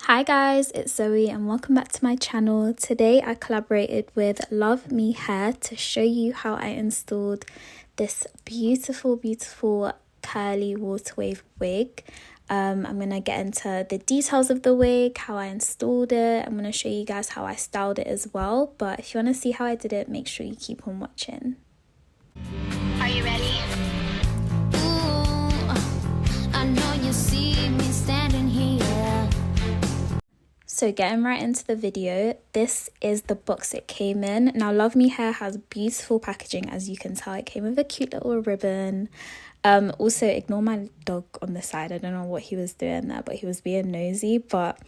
Hi guys, it's Zoe and welcome back to my channel. Today I collaborated with Love Me Hair to show you how I installed this beautiful curly water wave wig. I'm going to get into the details of the wig, how I installed it. I'm going to show you guys how I styled it as well. But if you want to see how I did it, make sure you keep on watching. Are you ready? Ooh, I know you see me standing here. So getting right into the video, this is the box it came in. Now Love Me Hair has beautiful packaging, as you can tell. It came with a cute little ribbon. Also ignore my dog on the side. I don't know what he was doing there, but he was being nosy. But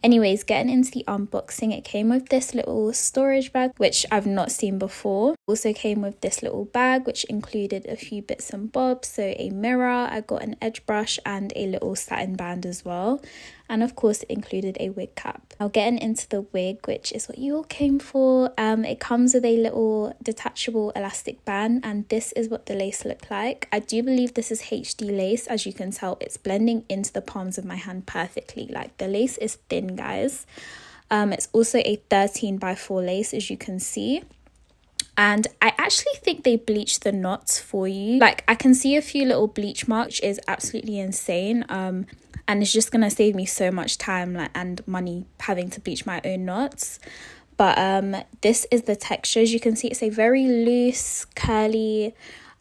anyways, getting into the unboxing, it came with this little storage bag, which I've not seen before. Also came with this little bag, which included a few bits and bobs. So a mirror, I got an edge brush and a little satin band as well. And of course, it included a wig cap. Now getting into the wig, which is what you all came for. It comes with a little detachable elastic band, and this is what the lace looked like. I do believe this is HD lace. As you can tell, it's blending into the palms of my hand perfectly. Like, the lace is thin, guys. It's also a 13x4 lace, as you can see. And I actually think they bleached the knots for you. Like, I can see a few little bleach marks, which is absolutely insane. And it's just gonna save me so much time and money having to bleach my own knots. But this is the texture. As you can see, it's a very loose, curly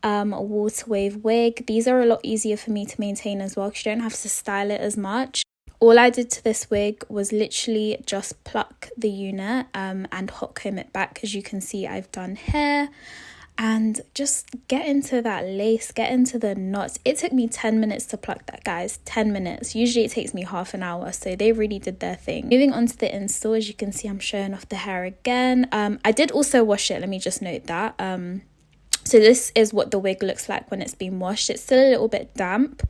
water wave wig. These are a lot easier for me to maintain as well, because you don't have to style it as much. All I did to this wig was literally just pluck the unit and hot comb it back. As you can see, I've done hair. And just get into that lace, get into the knots. It took me 10 minutes to pluck that, guys. 10 minutes. Usually it takes me half an hour, so they really did their thing. Moving on to the install, as you can see, I'm showing off the hair again. I did also wash it, let me just note that. So this is what the wig looks like when it's been washed. It's still a little bit damp,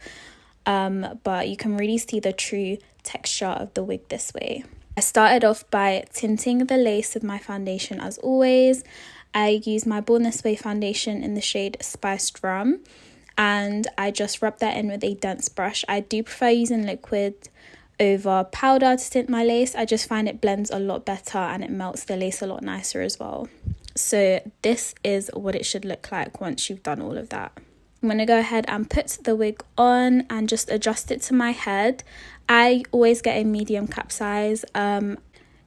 but you can really see the true texture of the wig this way. I started off by tinting the lace with my foundation as always. I used my Born This Way foundation in the shade Spiced Rum, and I just rubbed that in with a dense brush. I do prefer using liquid over powder to tint my lace. I just find it blends a lot better and it melts the lace a lot nicer as well. So this is what it should look like once you've done all of that. I'm going to go ahead and put the wig on and just adjust it to my head. I always get a medium cap size.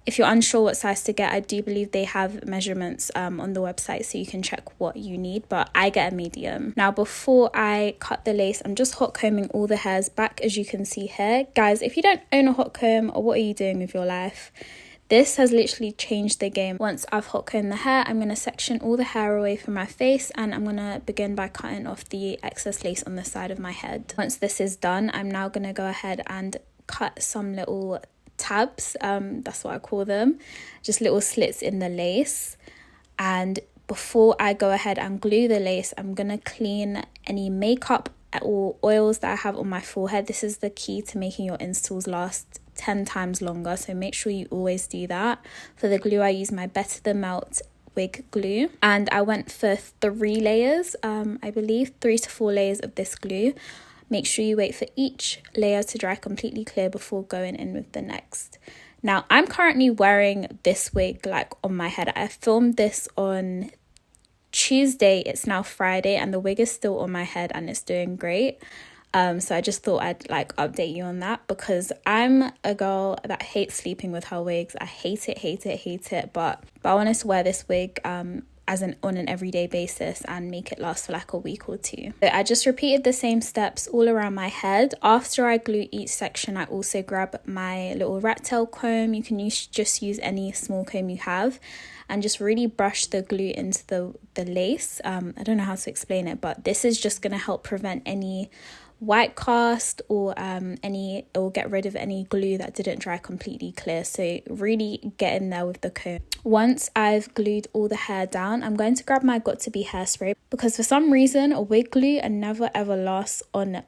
If you're unsure what size to get, I do believe they have measurements on the website, so you can check what you need, but I get a medium. Now, before I cut the lace, I'm just hot combing all the hairs back, as you can see here. Guys, if you don't own a hot comb, what are you doing with your life? This has literally changed the game. Once I've hot combed the hair, I'm going to section all the hair away from my face, and I'm going to begin by cutting off the excess lace on the side of my head. Once this is done, I'm now going to go ahead and cut some little tabs, that's what I call them, just little slits in the lace. And before I go ahead and glue the lace, I'm gonna clean any makeup or oils that I have on my forehead. This is the key to making your installs last 10 times longer, so make sure you always do that. For the glue, I use my Better Than Melt wig glue, and I went for 3 layers, I believe 3 to 4 layers of this glue. Make sure you wait for each layer to dry completely clear before going in with the next. Now, I'm currently wearing this wig like on my head. I filmed this on Tuesday. It's now Friday and the wig is still on my head and it's doing great. So I just thought I'd like update you on that, because I'm a girl that hates sleeping with her wigs. I hate it. But I wanted to wear this wig on an everyday basis and make it last for like a week or 2. So I just repeated the same steps all around my head. After I glue each section, I also grab my little rat tail comb. You can just use any small comb you have, and just really brush the glue into the lace. I don't know how to explain it, but this is just going to help prevent any white cast or get rid of any glue that didn't dry completely clear. So really get in there with the comb. Once I've glued all the hair down, I'm going to grab my Got To Be hairspray, because for some reason a wig glue never ever lasts on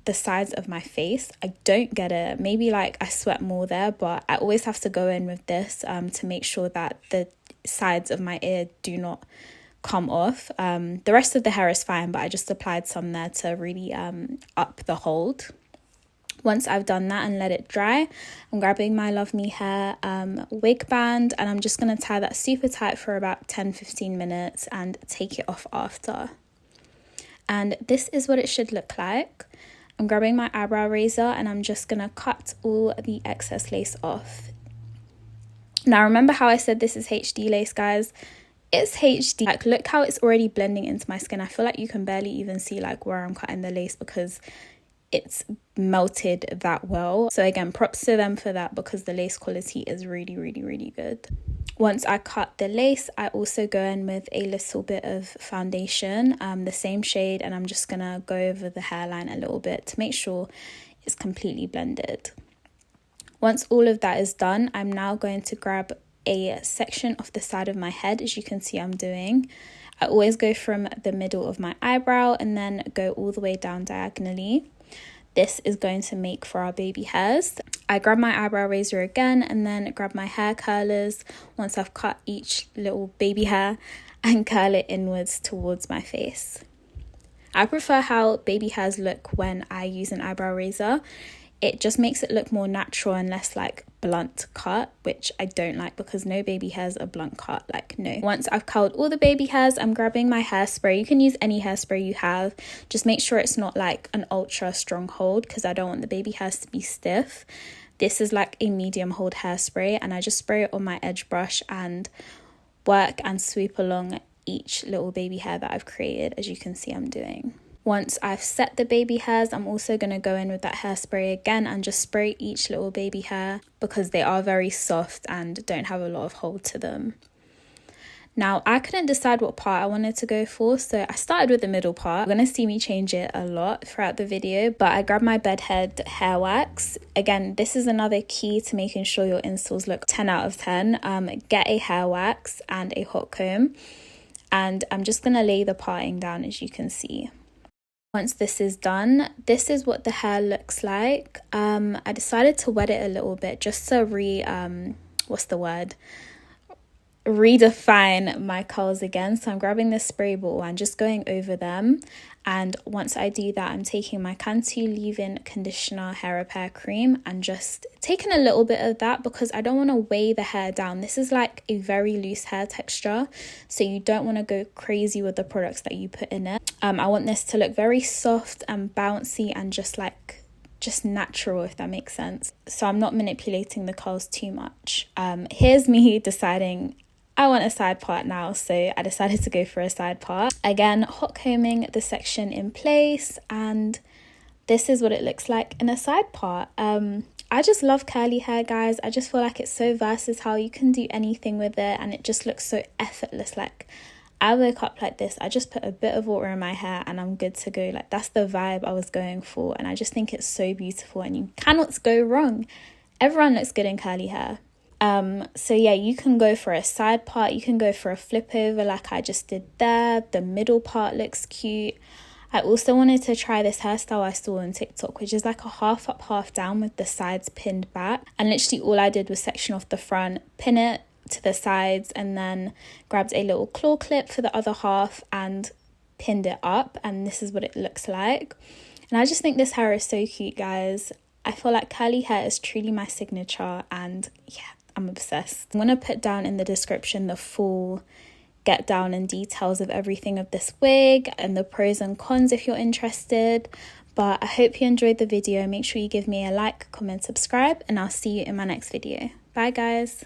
the sides of my face. I don't get it. Maybe like I sweat more there, but I always have to go in with this to make sure that the sides of my ear do not come off. The rest of the hair is fine, but I just applied some there to really up the hold. Once I've done that and let it dry, I'm grabbing my Love Me Hair wig band, and I'm just going to tie that super tight for about 10-15 minutes and take it off after. And this is what it should look like. I'm grabbing my eyebrow razor and I'm just going to cut all the excess lace off. Now remember how I said this is HD lace, guys? It's HD. Like, look how it's already blending into my skin. I feel like you can barely even see like where I'm cutting the lace because it's melted that well. So again, props to them for that because the lace quality is really, really, really good. Once I cut the lace, I also go in with a little bit of foundation, the same shade, and I'm just gonna go over the hairline a little bit to make sure it's completely blended. Once all of that is done, I'm now going to grab a section of the side of my head, as you can see I'm doing. I always go from the middle of my eyebrow and then go all the way down diagonally. This is going to make for our baby hairs. I grab my eyebrow razor again and then grab my hair curlers once I've cut each little baby hair and curl it inwards towards my face. I prefer how baby hairs look when I use an eyebrow razor. It just makes it look more natural and less like blunt cut, which I don't like because no baby hairs are blunt cut, like no. Once I've curled all the baby hairs, I'm grabbing my hairspray. You can use any hairspray you have. Just make sure it's not like an ultra strong hold because I don't want the baby hairs to be stiff. This is like a medium hold hairspray and I just spray it on my edge brush and work and sweep along each little baby hair that I've created, as you can see I'm doing. Once I've set the baby hairs, I'm also going to go in with that hairspray again and just spray each little baby hair because they are very soft and don't have a lot of hold to them. Now, I couldn't decide what part I wanted to go for, so I started with the middle part. You're going to see me change it a lot throughout the video, but I grabbed my bedhead hair wax. Again, this is another key to making sure your installs look 10 out of 10. Get a hair wax and a hot comb, and I'm just going to lay the parting down, as you can see. Once this is done, this is what the hair looks like. I decided to wet it a little bit just to redefine my curls again. So I'm grabbing this spray bottle and just going over them. And once I do that, I'm taking my Cantu leave-in conditioner hair repair cream and just taking a little bit of that because I don't want to weigh the hair down. This is like a very loose hair texture, so you don't want to go crazy with the products that you put in it. I want this to look very soft and bouncy and just natural, if that makes sense. So I'm not manipulating the curls too much. Here's me deciding I want a side part now, so I decided to go for a side part. Again, hot combing the section in place, and this is what it looks like in a side part. I just love curly hair, guys. I just feel like it's so versatile. You can do anything with it and it just looks so effortless. Like, I woke up like this, I just put a bit of water in my hair and I'm good to go. Like, that's the vibe I was going for, and I just think it's so beautiful and you cannot go wrong. Everyone looks good in curly hair. So yeah, you can go for a side part, you can go for a flip over like I just did there. The middle part looks cute. I also wanted to try this hairstyle I saw on TikTok, which is like a half up, half down with the sides pinned back. And literally all I did was section off the front, pin it to the sides, and then grabbed a little claw clip for the other half and pinned it up. And this is what it looks like. And I just think this hair is so cute, guys. I feel like curly hair is truly my signature, and yeah, I'm obsessed. I'm going to put down in the description the full get down and details of everything of this wig and the pros and cons if you're interested. But I hope you enjoyed the video. Make sure you give me a like, comment, subscribe, and I'll see you in my next video. Bye, guys.